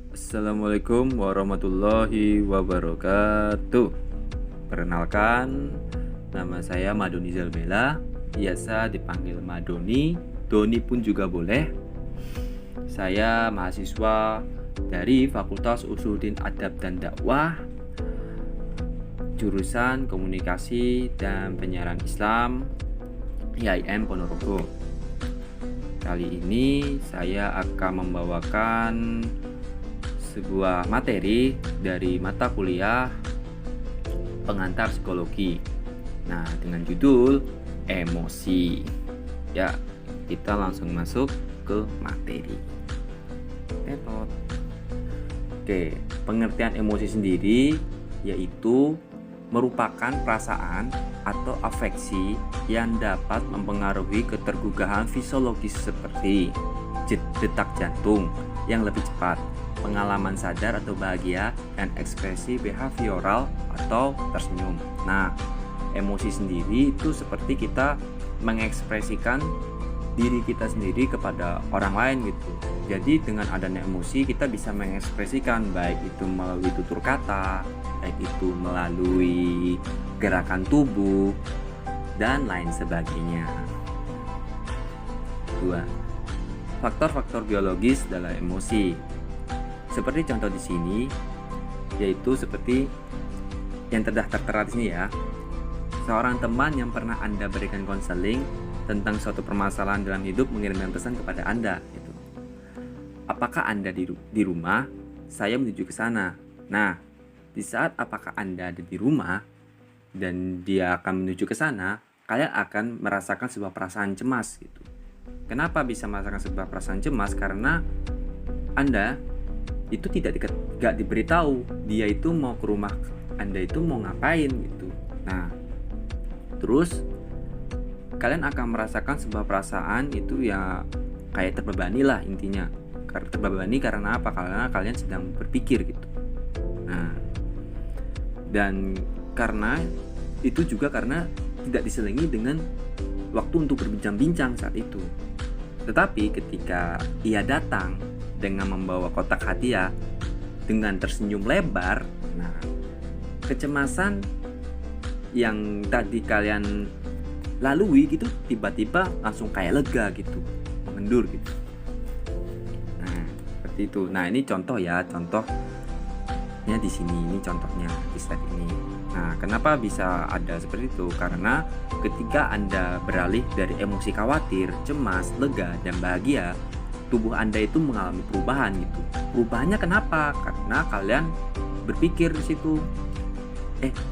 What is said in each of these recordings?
Assalamualaikum warahmatullahi wabarakatuh. Perkenalkan, nama saya Madoni Zalbela, biasa dipanggil Madoni, Doni pun juga boleh. Saya mahasiswa dari Fakultas Usuluddin Adab dan Dakwah, jurusan Komunikasi dan Penyiaran Islam, IAIN Ponorogo. Kali ini saya akan membawakan sebuah materi dari mata kuliah pengantar psikologi. Nah, dengan judul emosi. Ya, kita langsung masuk ke materi. Tetot. Oke, pengertian emosi sendiri yaitu merupakan perasaan atau afeksi yang dapat mempengaruhi ketergugahan fisiologis seperti detak jantung yang lebih cepat, pengalaman sadar atau bahagia, dan ekspresi behavioral atau tersenyum. Nah, emosi sendiri itu seperti kita mengekspresikan diri kita sendiri kepada orang lain gitu. Jadi dengan adanya emosi kita bisa mengekspresikan baik itu melalui tutur kata, baik itu melalui gerakan tubuh dan lain sebagainya. 2. Faktor-faktor biologis dalam emosi. Seperti contoh di sini, yaitu seperti yang tertera di sini ya. Seorang teman yang pernah Anda berikan konseling tentang suatu permasalahan dalam hidup mengirimkan pesan kepada Anda gitu. Apakah Anda di rumah? Saya menuju ke sana. Nah, di saat apakah Anda ada di rumah dan dia akan menuju ke sana, kalian akan merasakan sebuah perasaan cemas gitu. Kenapa bisa merasakan sebuah perasaan cemas? Karena Anda itu tidak diberitahu dia itu mau ke rumah Anda itu mau ngapain gitu. Nah, terus kalian akan merasakan sebuah perasaan itu ya kayak terbebani lah intinya. Terbebani karena apa? Karena kalian sedang berpikir gitu. Nah, dan karena itu juga karena tidak diselingi dengan waktu untuk berbincang-bincang saat itu. Tetapi ketika ia datang dengan membawa kotak hadiah dengan tersenyum lebar, nah, kecemasan yang tadi kalian lalui gitu tiba-tiba langsung kayak lega gitu, mengendur gitu. Nah, seperti itu. Nah, ini contoh ya, contohnya di sini, ini contohnya di slide ini. Nah, kenapa bisa ada seperti itu? Karena ketika Anda beralih dari emosi khawatir, cemas, lega, dan bahagia, tubuh Anda itu mengalami perubahan gitu. Perubahannya kenapa? Karena kalian berpikir di situ,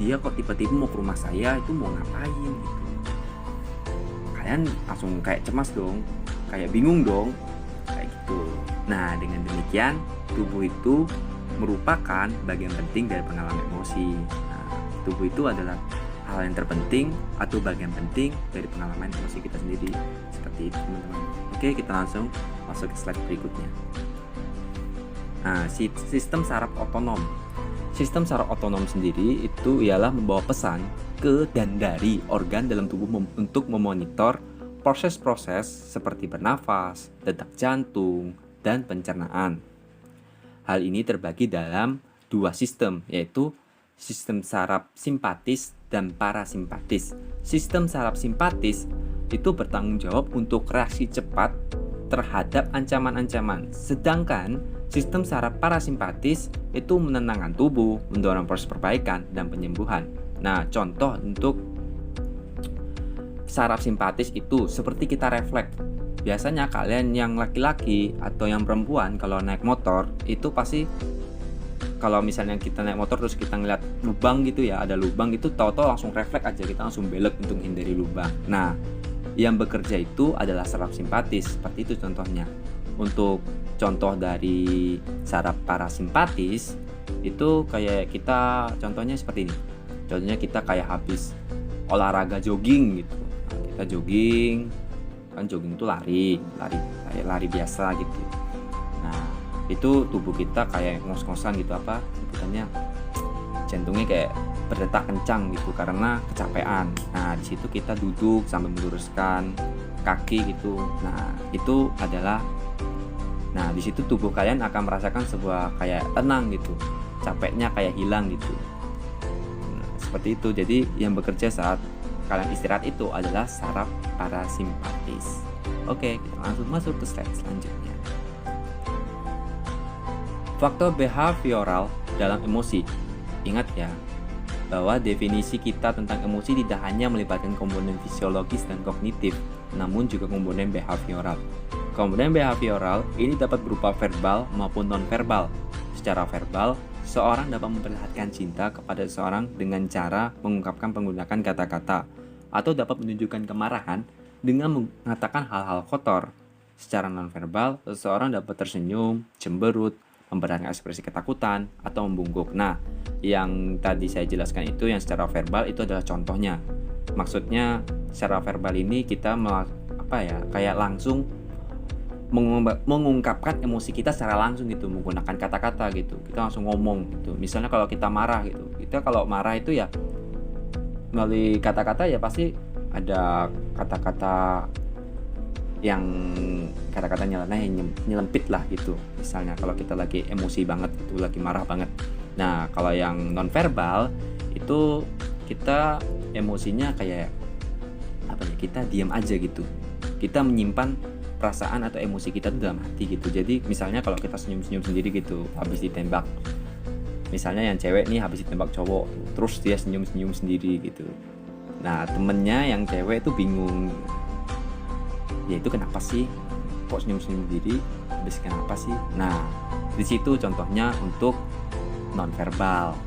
dia kok tiba-tiba mau ke rumah saya, itu mau ngapain gitu. Kalian langsung kayak cemas dong, kayak bingung dong, kayak gitu. Nah, dengan demikian tubuh itu merupakan bagian penting dari pengalaman emosi. Nah, tubuh itu adalah hal yang terpenting atau bagian penting dari pengalaman emosi kita sendiri. Seperti itu, teman-teman. Oke, kita langsung masuk ke slide berikutnya. Nah, sistem saraf otonom. Sistem saraf otonom sendiri itu ialah membawa pesan ke dan dari organ dalam tubuh untuk memonitor proses-proses seperti bernafas, detak jantung, dan pencernaan. Hal ini terbagi dalam dua sistem, yaitu sistem saraf simpatis dan parasimpatis. Sistem saraf simpatis itu bertanggung jawab untuk reaksi cepat terhadap ancaman-ancaman, sedangkan sistem saraf parasimpatis itu menenangkan tubuh, mendorong proses perbaikan dan penyembuhan. Nah, contoh untuk saraf simpatis itu seperti kita refleks. Biasanya kalian yang laki-laki atau yang perempuan kalau naik motor itu pasti kalau misalnya kita naik motor terus kita ngeliat lubang gitu ya, ada lubang itu tahu-tahu langsung refleks aja, kita langsung belok untuk hindari lubang. Nah, yang bekerja itu adalah saraf simpatis, seperti itu contohnya. Untuk contoh dari saraf parasimpatis itu kayak kita contohnya seperti ini. Contohnya kita kayak habis olahraga jogging gitu. Nah, kita jogging, kan jogging itu lari biasa gitu. Nah, itu tubuh kita kayak ngos-ngosan gitu, apa sebutannya, jantungnya kayak berdetak kencang gitu karena kecapean. Nah, di situ kita duduk sambil meluruskan kaki gitu. Nah, itu adalah Nah, di situ tubuh kalian akan merasakan sebuah kayak tenang gitu, capeknya kayak hilang gitu. Nah, seperti itu. Jadi yang bekerja saat kalian istirahat itu adalah saraf parasimpatis. Oke, kita langsung masuk ke slide selanjutnya. Faktor behavioral dalam emosi. Ingat ya, bahwa definisi kita tentang emosi tidak hanya melibatkan komponen fisiologis dan kognitif, namun juga komponen behavioral. Komponen behavioral ini dapat berupa verbal maupun non-verbal. Secara verbal, seorang dapat memperlihatkan cinta kepada seseorang dengan cara mengungkapkan menggunakan kata-kata, atau dapat menunjukkan kemarahan dengan mengatakan hal-hal kotor. Secara non-verbal, seseorang dapat tersenyum, cemberut, memperlihatkan ekspresi ketakutan, atau membungkuk. Nah, yang tadi saya jelaskan itu yang secara verbal itu adalah contohnya. Maksudnya secara verbal ini kita kayak langsung mengungkapkan emosi kita secara langsung gitu, menggunakan kata-kata gitu. Kita langsung ngomong gitu. Misalnya kalau kita marah gitu, kita kalau marah itu ya melalui kata-kata ya pasti ada kata-kata yang kata-kata nyelempit lah gitu. Misalnya kalau kita lagi emosi banget itu, lagi marah banget. Nah, kalau yang non-verbal itu kita emosinya kayak kita diam aja gitu. Kita menyimpan perasaan atau emosi kita itu dalam hati gitu. Jadi misalnya kalau kita senyum-senyum sendiri gitu habis ditembak. Misalnya yang cewek nih habis ditembak cowok, terus dia senyum-senyum sendiri gitu. Nah, temennya yang cewek itu bingung. Ya itu kenapa sih? Kok senyum-senyum sendiri? Habis kenapa sih? Nah, di situ contohnya untuk non-verbal.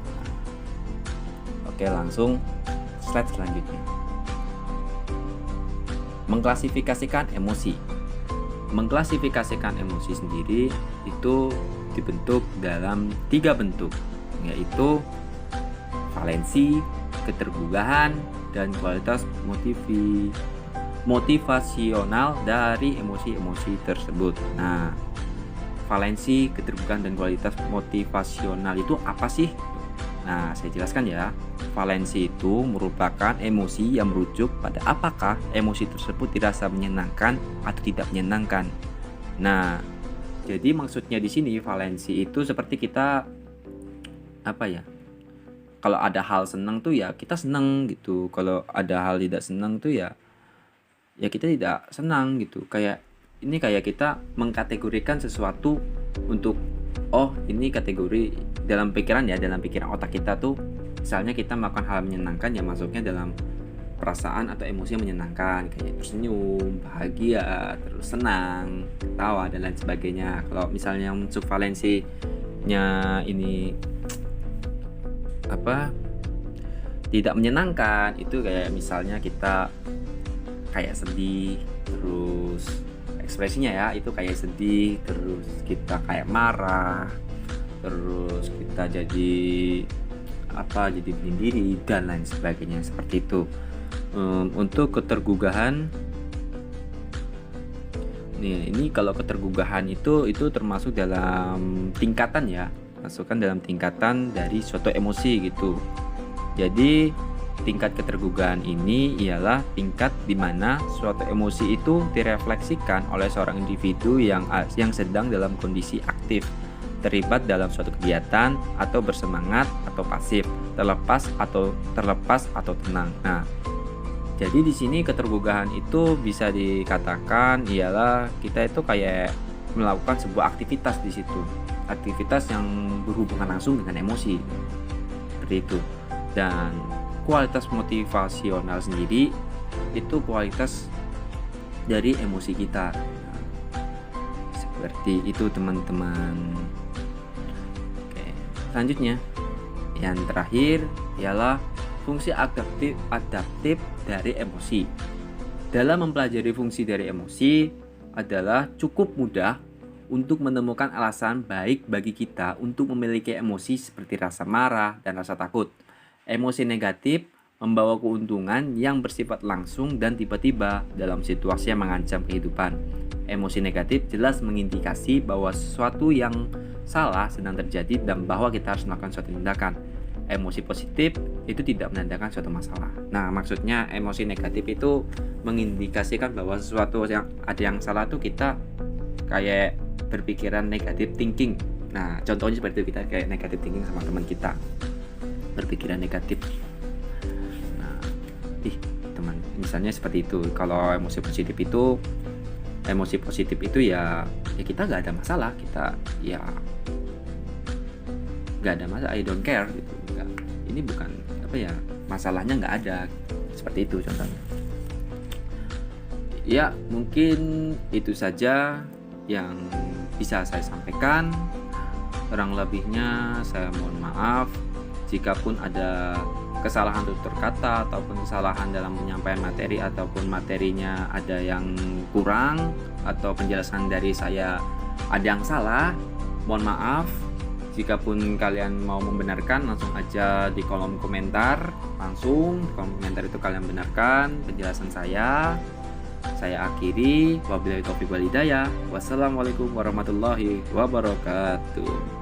Oke, langsung slide selanjutnya. Mengklasifikasikan emosi. Mengklasifikasikan emosi sendiri itu dibentuk dalam 3 bentuk, yaitu valensi, ketergugahan, dan kualitas motivasional dari emosi-emosi tersebut. Nah, valensi, keterbukaan, dan kualitas motivasional itu apa sih? Nah, saya jelaskan ya. Valensi itu merupakan emosi yang merujuk pada apakah emosi tersebut dirasa menyenangkan atau tidak menyenangkan. Nah, jadi maksudnya di sini valensi itu seperti kita kalau ada hal senang tuh ya kita senang gitu. Kalau ada hal tidak senang tuh ya kita tidak senang gitu. Kayak kita mengkategorikan sesuatu untuk ini kategori dalam pikiran otak kita tuh, misalnya kita melakukan hal menyenangkan ya masuknya dalam perasaan atau emosi yang menyenangkan, kayak tersenyum, bahagia, terus senang, ketawa, dan lain sebagainya. Kalau misalnya yang valensinya ini tidak menyenangkan, itu kayak misalnya kita kayak sedih, terus ekspresinya ya itu kayak sedih, terus kita kayak marah, terus kita jadi berdiri dan lain sebagainya, seperti itu. Untuk ketergugahan ini kalau ketergugahan itu termasuk dalam tingkatan ya, masukkan dalam tingkatan dari suatu emosi gitu. Jadi tingkat ketergugahan ini ialah tingkat di mana suatu emosi itu direfleksikan oleh seorang individu yang sedang dalam kondisi aktif, terlibat dalam suatu kegiatan, atau bersemangat atau pasif, terlepas atau tenang. Nah, jadi di sini ketergugahan itu bisa dikatakan ialah kita itu kayak melakukan sebuah aktivitas di situ, aktivitas yang berhubungan langsung dengan emosi, seperti itu. Dan kualitas motivasional sendiri itu kualitas dari emosi kita. Seperti itu teman-teman. Oke, selanjutnya yang terakhir ialah fungsi adaptif dari emosi. Dalam mempelajari fungsi dari emosi adalah cukup mudah untuk menemukan alasan baik bagi kita untuk memiliki emosi seperti rasa marah dan rasa takut. Emosi negatif membawa keuntungan yang bersifat langsung dan tiba-tiba dalam situasi yang mengancam kehidupan. Emosi negatif jelas mengindikasi bahwa sesuatu yang salah sedang terjadi dan bahwa kita harus melakukan suatu tindakan. Emosi positif itu tidak menandakan suatu masalah. Nah, maksudnya emosi negatif itu mengindikasikan bahwa sesuatu yang salah itu kita kayak berpikiran negatif thinking. Nah, contohnya seperti itu, kita kayak negatif thinking sama teman kita, berpikiran negatif. Nah, teman, misalnya seperti itu. Kalau emosi positif itu ya kita nggak ada masalah, kita ya nggak ada masalah, I don't care gitu. Nggak, ini bukan masalahnya nggak ada, seperti itu contohnya. Ya, mungkin itu saja yang bisa saya sampaikan. Kurang lebihnya saya mohon maaf jikapun ada kesalahan tutur kata ataupun kesalahan dalam penyampaian materi, ataupun materinya ada yang kurang, atau penjelasan dari saya ada yang salah. Mohon maaf. Jikapun kalian mau membenarkan, langsung aja di kolom komentar. Langsung di kolom komentar itu kalian benarkan penjelasan saya. Saya akhiri. Wabillahi taufiq wal hidayah. Wassalamualaikum warahmatullahi wabarakatuh.